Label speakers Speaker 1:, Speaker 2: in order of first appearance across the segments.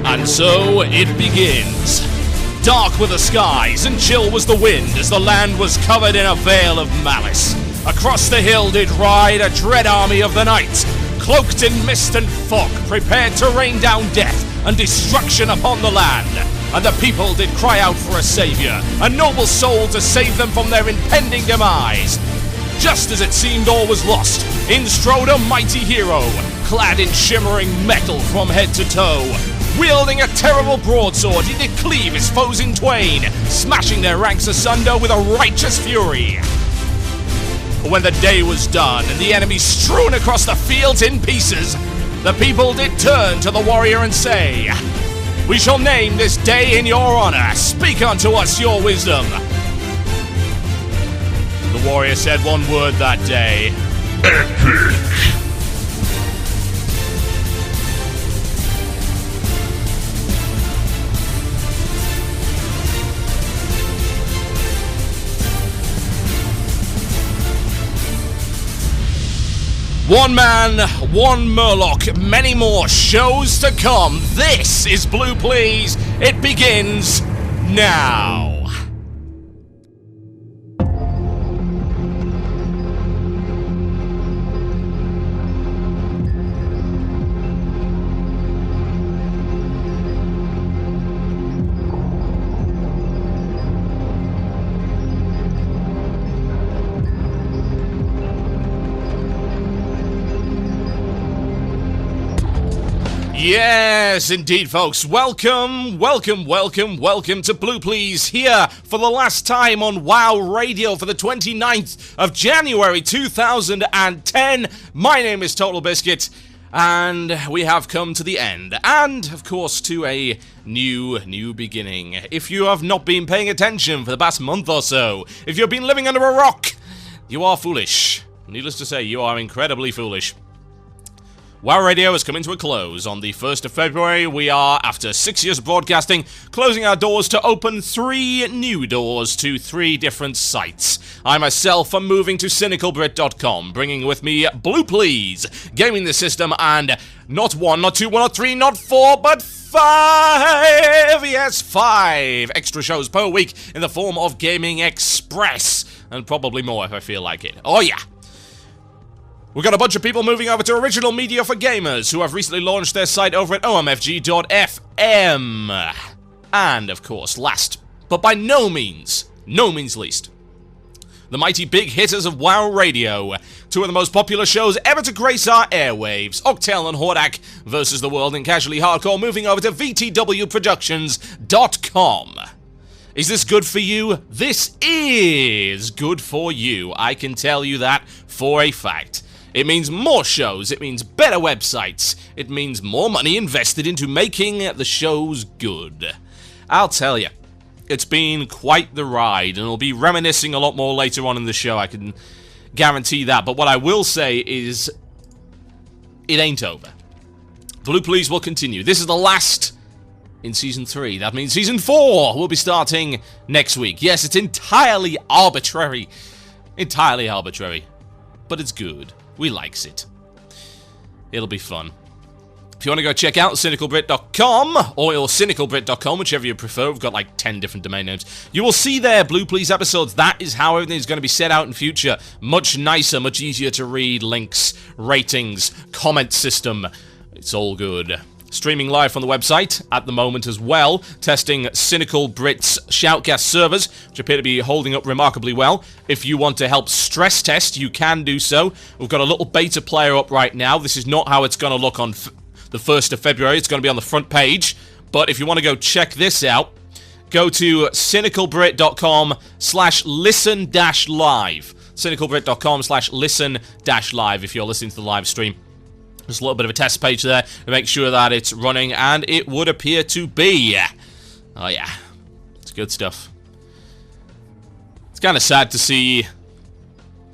Speaker 1: And so it begins. Dark were the skies and chill was the wind as the land was covered in a veil of malice. Across the hill did ride a dread army of the night, cloaked in mist and fog, prepared to rain down death and destruction upon the land. And the people did cry out for a savior, a noble soul to save them from their impending demise. Just as it seemed all was lost, in strode a mighty hero, clad in shimmering metal from head to toe. Wielding a terrible broadsword, he did cleave his foes in twain, smashing their ranks asunder with a righteous fury. But when the day was done, and the enemy strewn across the fields in pieces, the people did turn to the warrior and say, "We shall name this day in your honor. Speak unto us your wisdom." The warrior said one word that day: epic. One man, one Murloc, many more shows to come. This is Blue Please. It begins now. Yes, indeed, folks. Welcome to Blue Please here for the last time on WoW Radio for the 29th of January 2010. My name is Total Biscuit, and we have come to the end, and, of course, to a new beginning. If you have not been paying attention for the past month or so, if you've been living under a rock, you are foolish. Needless to say, you are incredibly foolish. WoW Radio is coming to a close on the 1st of February. We are, after 6 years of broadcasting, closing our doors to open 3 new doors to 3 different sites. I myself am moving to cynicalbrit.com, bringing with me Blue Please, gaming the system, and not 1, not 2, not 3, not 4, but 5! Yes, 5 extra shows per week in the form of Gaming Express, and probably more if I feel like it. Oh yeah! We've got a bunch of people moving over to Original Media for Gamers, who have recently launched their site over at omfg.fm. And, of course, last, but by no means least, the mighty big hitters of WoW Radio. 2 of the most popular shows ever to grace our airwaves, Octel and Hordak versus the world in Casually Hardcore, moving over to vtwproductions.com. Is this good for you? This is good for you. I can tell you that for a fact. It means more shows, it means better websites, it means more money invested into making the shows good. I'll tell you, it's been quite the ride, and I'll be reminiscing a lot more later on in the show, I can guarantee that. But what I will say is, it ain't over. Blue Please will continue. This is the last in Season 3. That means Season 4 will be starting next week. Yes, it's entirely arbitrary. But it's good. We likes it. It'll be fun. If you want to go check out cynicalbrit.com or cynicalbrit.com, whichever you prefer, we've got like 10 different domain names. You will see there Blue Please episodes. That is how everything is going to be set out in future. Much nicer, much easier to read. Links, ratings, comment system. It's all good. Streaming live from the website at the moment as well, testing Cynical Brit's Shoutcast servers, which appear to be holding up remarkably well. If you want to help stress test, you can do so. We've got a little beta player up right now. This is not how it's going to look on the 1st of February. It's going to be on the front page. But if you want to go check this out, go to cynicalbrit.com/listen-live. cynicalbrit.com/listen-live if you're listening to the live stream. Just a little bit of a test page there to make sure that it's running, and it would appear to be. Oh yeah, it's good stuff. It's kind of sad to see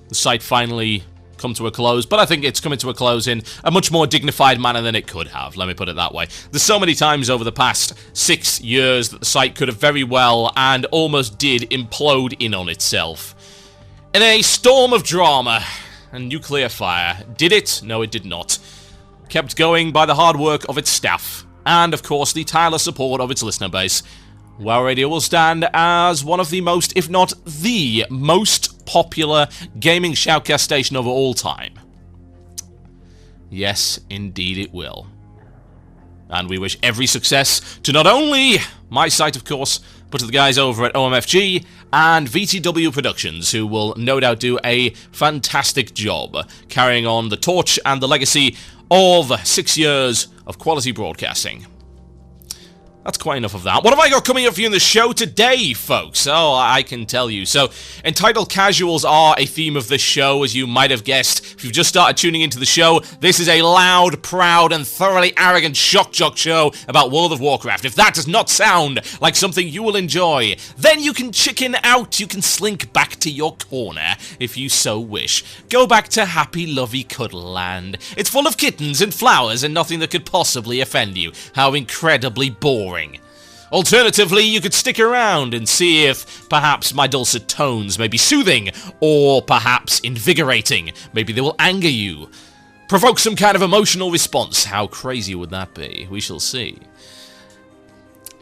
Speaker 1: the site finally come to a close, but I think it's coming to a close in a much more dignified manner than it could have, let me put it that way. There's so many times over the past 6 years that the site could have very well and almost did implode in on itself. In a storm of drama and nuclear fire. Did it? No, it did not. kept going by the hard work of its staff, and of course the tireless support of its listener base, WoW Radio will stand as one of the most, if not the most popular gaming shoutcast station of all time. Yes, indeed it will. And we wish every success to not only my site, of course, but to the guys over at OMFG and VTW Productions, who will no doubt do a fantastic job carrying on the torch and the legacy of 6 years of quality broadcasting. That's quite enough of that. What have I got coming up for you in the show today, folks? Oh, I can tell you. So, entitled casuals are a theme of this show, as you might have guessed. If you've just started tuning into the show, this is a loud, proud, and thoroughly arrogant shock jock show about World of Warcraft. If that does not sound like something you will enjoy, then you can chicken out. You can slink back to your corner, if you so wish. Go back to happy, lovey cuddle land. It's full of kittens and flowers and nothing that could possibly offend you. How incredibly boring. Alternatively, you could stick around and see if perhaps my dulcet tones may be soothing, or perhaps invigorating. Maybe they will anger you, provoke some kind of emotional response. How crazy would that be? We shall see.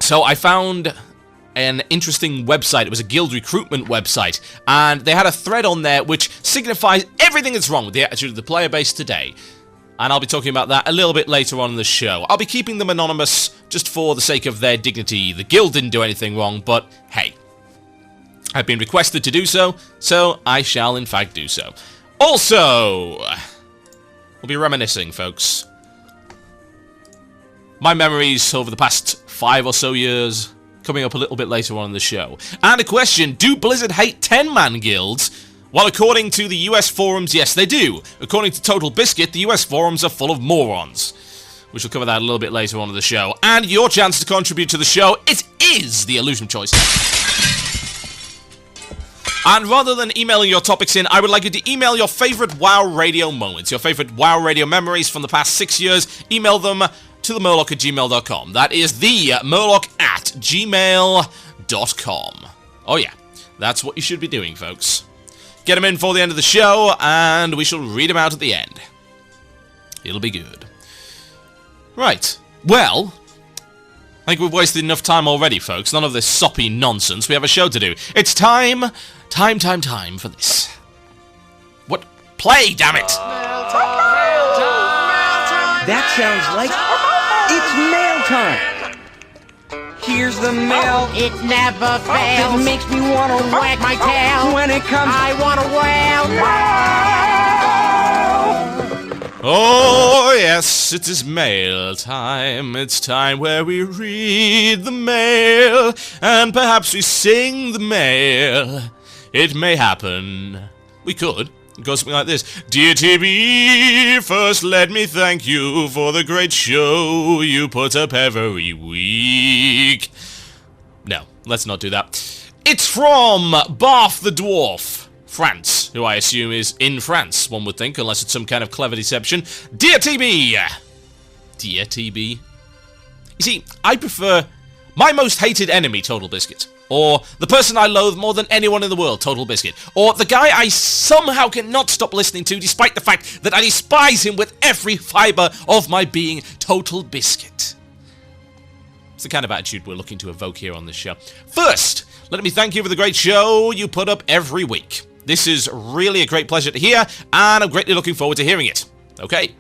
Speaker 1: So I found an interesting website. It was a guild recruitment website, and they had a thread on there which signifies everything that's wrong with the attitude of the player base today. And I'll be talking about that a little bit later on in the show. I'll be keeping them anonymous just for the sake of their dignity. The guild didn't do anything wrong, but hey, I've been requested to do so, so I shall in fact do so. Also, we'll be reminiscing, folks. My memories over the past 5 or so years, coming up a little bit later on in the show. And a question, do Blizzard hate 10-man guilds? Well, according to the US forums, yes, they do. According to Total Biscuit, the US forums are full of morons. We shall cover that a little bit later on in the show. And your chance to contribute to the show, it is the Illusion Choice. And rather than emailing your topics in, I would like you to email your favorite WoW Radio moments, your favorite WoW Radio memories from the past 6 years. Email them to themurloc@gmail.com. That is themurloc@gmail.com. Oh yeah, that's what you should be doing, folks. Get them in for the end of the show, and we shall read them out at the end. It'll be good. Right. Well, I think we've wasted enough time already, folks. None of this soppy nonsense. We have a show to do. It's time for this. What? Play, damn it!
Speaker 2: That sounds like it's mail time. Here's the mail.
Speaker 3: Oh, it never fails.
Speaker 2: It makes me want to wag my tail. When it comes,
Speaker 3: I want to wail.
Speaker 1: Oh, yes, it is mail time. It's time where we read the mail, and perhaps we sing the mail. It may happen. We could. It goes something like this. Dear TB, first let me thank you for the great show you put up every week. No, let's not do that. It's from Barth the Dwarf, France, who I assume is in France, one would think, unless it's some kind of clever deception. Dear TB! Dear TB. You see, I prefer my most hated enemy, Total Biscuit. Or the person I loathe more than anyone in the world, Total Biscuit. Or the guy I somehow cannot stop listening to, despite the fact that I despise him with every fibre of my being, Total Biscuit. It's the kind of attitude we're looking to evoke here on this show. First, let me thank you for the great show you put up every week. This is really a great pleasure to hear, and I'm greatly looking forward to hearing it. Okay.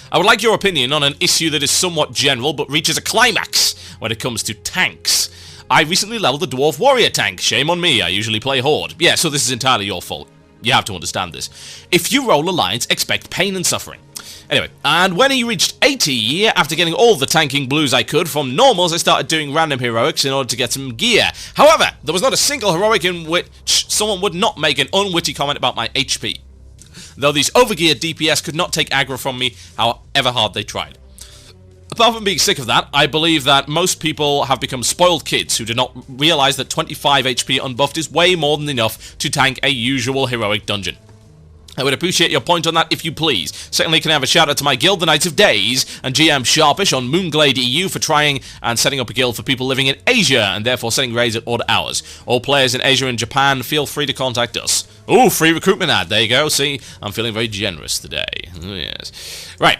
Speaker 1: I would like your opinion on an issue that is somewhat general, but reaches a climax when it comes to tanks. I recently leveled the Dwarf Warrior tank. Shame on me, I usually play Horde. Yeah, so this is entirely your fault. You have to understand this. If you roll Alliance, expect pain and suffering. Anyway, and when he reached 80, after getting all the tanking blues I could from normals, I started doing random heroics in order to get some gear. However, there was not a single heroic in which someone would not make an unwitty comment about my HP. Though these overgeared DPS could not take aggro from me, however hard they tried. Apart from being sick of that, I believe that most people have become spoiled kids who do not realize that 25 HP unbuffed is way more than enough to tank a usual heroic dungeon. I would appreciate your point on that if you please. Secondly, can I have a shout out to my guild, the Knights of Days, and GM Sharpish on Moonglade EU for trying and setting up a guild for people living in Asia, and therefore setting raids at odd hours. All players in Asia and Japan, feel free to contact us. Ooh, free recruitment ad, there you go, see? I'm feeling very generous today. Oh, yes. Right.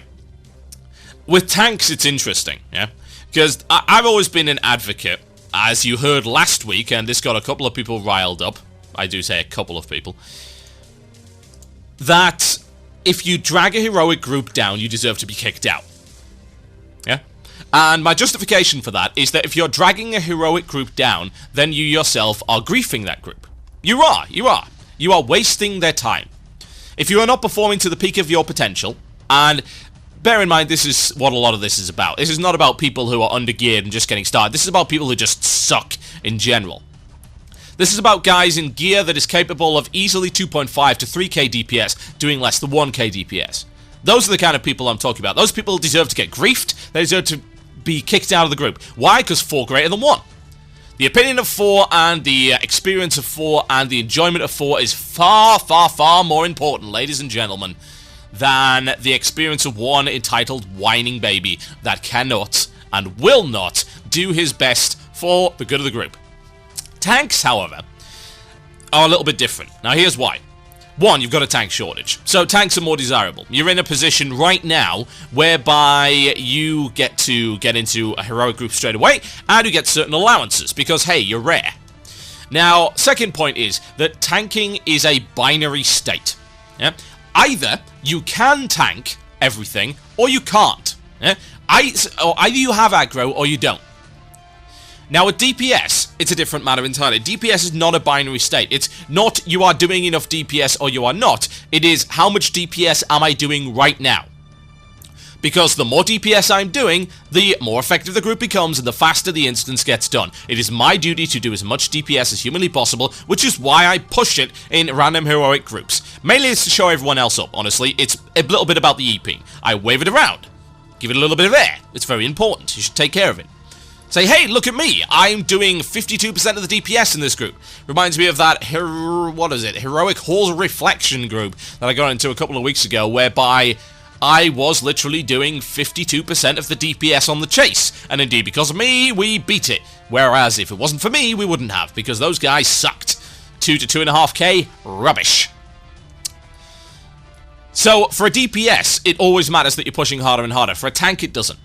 Speaker 1: with tanks, it's interesting, yeah? Because I've always been an advocate, as you heard last week, and this got a couple of people riled up, I do say a couple of people, that if you drag a heroic group down, you deserve to be kicked out. Yeah? And my justification for that is that if you're dragging a heroic group down, then you yourself are griefing that group. You are. You are wasting their time. If you are not performing to the peak of your potential, and bear in mind, this is what a lot of this is about. This is not about people who are undergeared and just getting started. This is about people who just suck in general. This is about guys in gear that is capable of easily 2.5 to 3k DPS doing less than 1k DPS. Those are the kind of people I'm talking about. Those people deserve to get griefed. They deserve to be kicked out of the group. Why? Because 4 greater than 1. The opinion of 4 and the experience of 4 and the enjoyment of 4 is far, far, far more important, ladies and gentlemen, than the experience of one entitled whining baby that cannot and will not do his best for the good of the group. Tanks, however, are a little bit different. Now, here's why. One, you've got a tank shortage, so tanks are more desirable. You're in a position right now whereby you get to get into a heroic group straight away, and you get certain allowances, because, hey, you're rare. Now, second point is that tanking is a binary state. Yeah? Either you can tank everything, or you can't. Yeah? Either you have aggro, or you don't. Now, with DPS, it's a different matter entirely. DPS is not a binary state. It's not you are doing enough DPS or you are not. It is how much DPS am I doing right now? Because the more DPS I'm doing, the more effective the group becomes and the faster the instance gets done. It is my duty to do as much DPS as humanly possible, which is why I push it in random heroic groups. Mainly it's to show everyone else up, honestly. It's a little bit about the EP. I wave it around. Give it a little bit of air. It's very important. You should take care of it. Say, hey, look at me, I'm doing 52% of the DPS in this group. Reminds me of that, Heroic Hall's Reflection group that I got into a couple of weeks ago, whereby I was literally doing 52% of the DPS on the chase. And indeed, because of me, we beat it. Whereas, if it wasn't for me, we wouldn't have, because those guys sucked. 2 to 2.5k, rubbish. So, for a DPS, it always matters that you're pushing harder and harder. For a tank, it doesn't.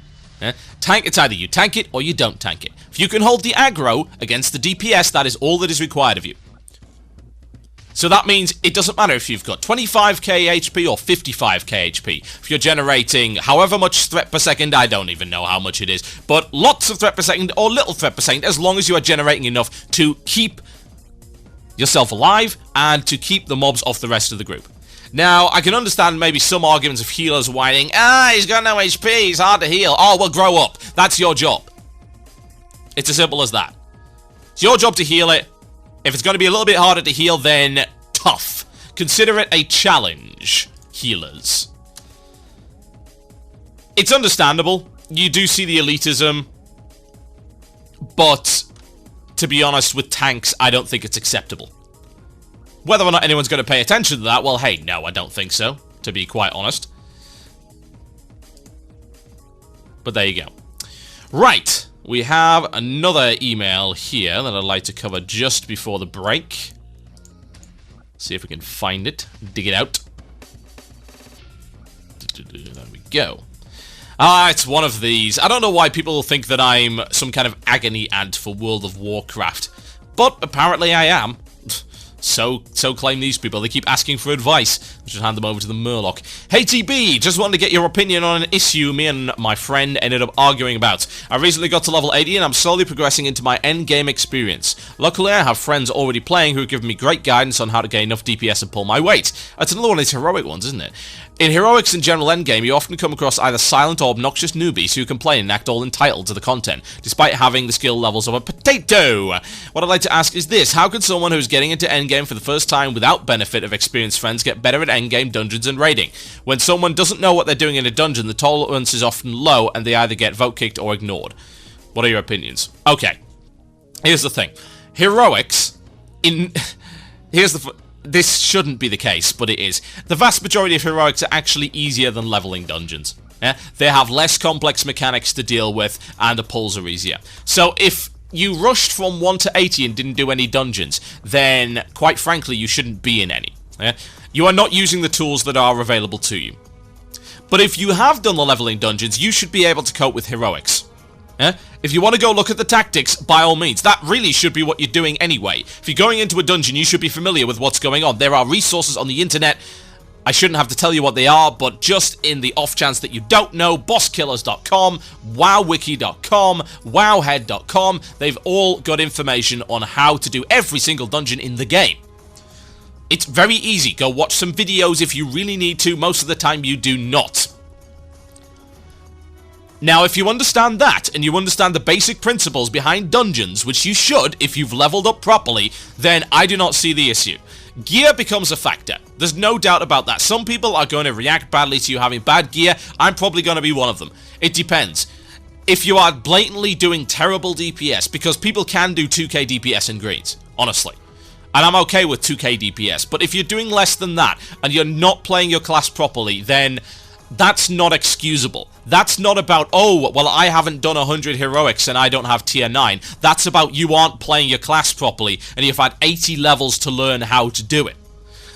Speaker 1: Tank, it's either you tank it or you don't tank it. If you can hold the aggro against the DPS, that is all that is required of you. So that means it doesn't matter if you've got 25k HP or 55k HP. If you're generating however much threat per second, I don't even know how much it is, but lots of threat per second or little threat per second, as long as you are generating enough to keep yourself alive and to keep the mobs off the rest of the group. Now, I can understand maybe some arguments of healers whining, he's got no HP, he's hard to heal. Oh, well, grow up. That's your job. It's as simple as that. It's your job to heal it. If it's going to be a little bit harder to heal, then tough. Consider it a challenge, healers. It's understandable. You do see the elitism. But, to be honest, with tanks, I don't think it's acceptable. Whether or not anyone's going to pay attention to that, well, hey, no, I don't think so, to be quite honest. But there you go. Right, we have another email here that I'd like to cover just before the break. See if we can find it, dig it out. There we go. It's one of these. I don't know why people think that I'm some kind of agony ant for World of Warcraft, but apparently I am. So claim these people. They keep asking for advice. I should hand them over to the Murloc. Hey TB, just wanted to get your opinion on an issue me and my friend ended up arguing about. I recently got to level 80 and I'm slowly progressing into my endgame experience. Luckily I have friends already playing who have given me great guidance on how to gain enough DPS and pull my weight. That's another one of these heroic ones, isn't it? In heroics and general endgame, you often come across either silent or obnoxious newbies who complain and act all entitled to the content, despite having the skill levels of a potato. What I'd like to ask is this: how could someone who's getting into endgame for the first time without benefit of experienced friends get better at endgame dungeons and raiding? When someone doesn't know what they're doing in a dungeon, the tolerance is often low and they either get vote kicked or ignored. What are your opinions? Okay, here's the thing. Heroics, this shouldn't be the case, but it is. The vast majority of heroics are actually easier than leveling dungeons. Yeah? They have less complex mechanics to deal with, and the pulls are easier. So if you rushed from 1 to 80 and didn't do any dungeons, then, quite frankly, you shouldn't be in any. Yeah? You are not using the tools that are available to you. But if you have done the leveling dungeons, you should be able to cope with heroics. If you want to go look at the tactics, by all means. That really should be what you're doing anyway. If you're going into a dungeon, you should be familiar with what's going on. There are resources on the internet. I shouldn't have to tell you what they are, but just in the off chance that you don't know, bosskillers.com, wowwiki.com, wowhead.com, they've all got information on how to do every single dungeon in the game. It's very easy. Go watch some videos if you really need to. Most of the time you do not. Now, if you understand that, and you understand the basic principles behind dungeons, which you should if you've leveled up properly, then I do not see the issue. Gear becomes a factor. There's no doubt about that. Some people are going to react badly to you having bad gear. I'm probably going to be one of them. It depends. If you are blatantly doing terrible DPS, because people can do 2k DPS in greens, honestly. And I'm okay with 2k DPS, but if you're doing less than that, and you're not playing your class properly, then that's not excusable. That's not about, oh, well, I haven't done 100 heroics and I don't have tier 9. That's about you aren't playing your class properly and you've had 80 levels to learn how to do it.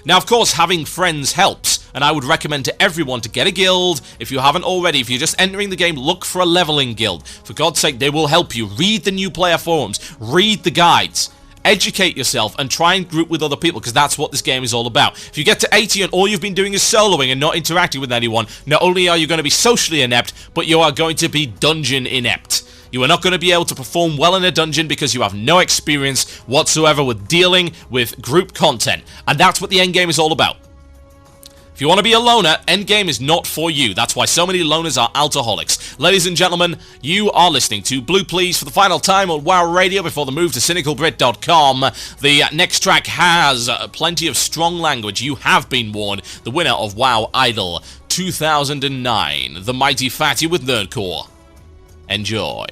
Speaker 1: Now, of course, having friends helps, and I would recommend to everyone to get a guild. If you haven't already, if you're just entering the game, look for a leveling guild. For God's sake, they will help you. Read the new player forums. Read the guides. Educate yourself and try and group with other people, because that's what this game is all about. If you get to 80 and all you've been doing is soloing and not interacting with anyone, not only are you going to be socially inept, but you are going to be dungeon inept. You are not going to be able to perform well in a dungeon because you have no experience whatsoever with dealing with group content. And that's what the endgame is all about. If you want to be a loner, endgame is not for you. That's why so many loners are alcoholics. Ladies and gentlemen, you are listening to Blue Please for the final time on WoW Radio before the move to cynicalbrit.com. The next track has plenty of strong language. You have been warned. The winner of WoW Idol 2009, the Mighty Fatty with Nerdcore. Enjoy.